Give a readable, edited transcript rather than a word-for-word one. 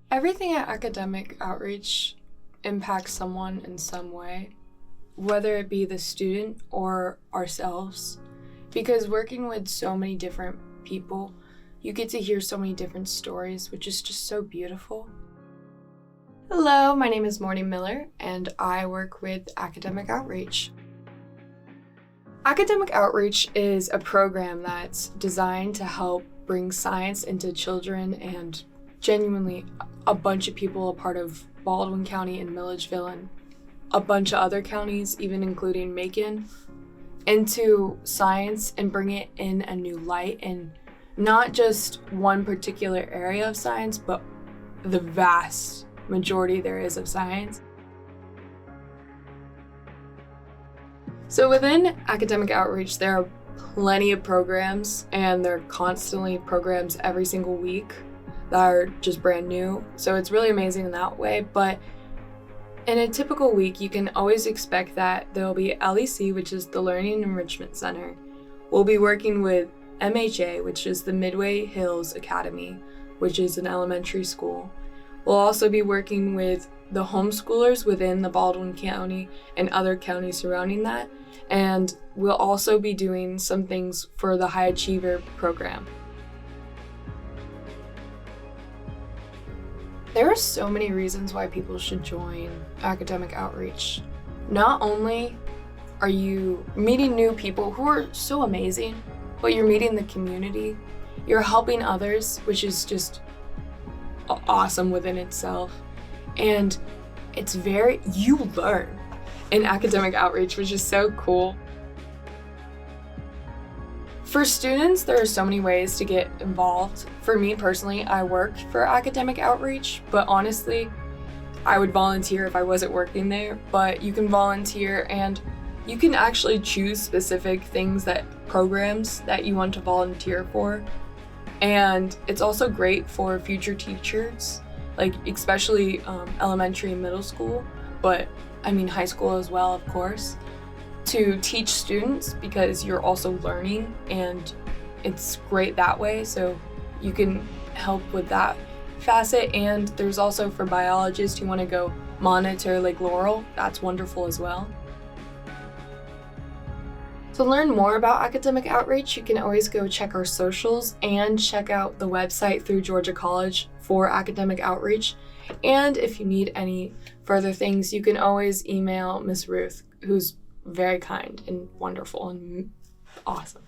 Everything at Academic Outreach impacts someone in some way, whether it be the student or ourselves, because working with so many different people, you get to hear so many different stories, which is just so beautiful. Hello, my name is Morning Miller, and I work with Academic Outreach. Academic Outreach is a program that's designed to help bring science into children and genuinely a bunch of people a part of Baldwin County and Milledgeville and a bunch of other counties, even including Macon, into science and bring it in a new light, and not just one particular area of science, but the vast majority there is of science. So within Academic Outreach, there are plenty of programs, and there are constantly programs every single week that are just brand new. So it's really amazing in that way. But in a typical week, you can always expect that there'll be LEC, which is the Learning Enrichment Center. We'll be working with MHA, which is the Midway Hills Academy, which is an elementary school. We'll also be working with the homeschoolers within the Baldwin County and other counties surrounding that. And we'll also be doing some things for the High Achiever program. There are so many reasons why people should join Academic Outreach. Not only are you meeting new people who are so amazing, but you're meeting the community, you're helping others, which is just awesome within itself. And you learn in Academic Outreach, which is so cool. For students, there are so many ways to get involved. For me personally, I work for Academic Outreach, but honestly, I would volunteer if I wasn't working there. But you can volunteer, and you can actually choose specific programs that you want to volunteer for. And it's also great for future teachers, like especially elementary and middle school, but I mean high school as well, of course, to teach students, because you're also learning, and it's great that way. So you can help with that facet. And there's also for biologists who want to go monitor Lake Laurel, that's wonderful as well. To learn more about Academic Outreach, you can always go check our socials and check out the website through Georgia College for Academic Outreach. And if you need any further things, you can always email Miss Ruth, who's very kind and wonderful and awesome.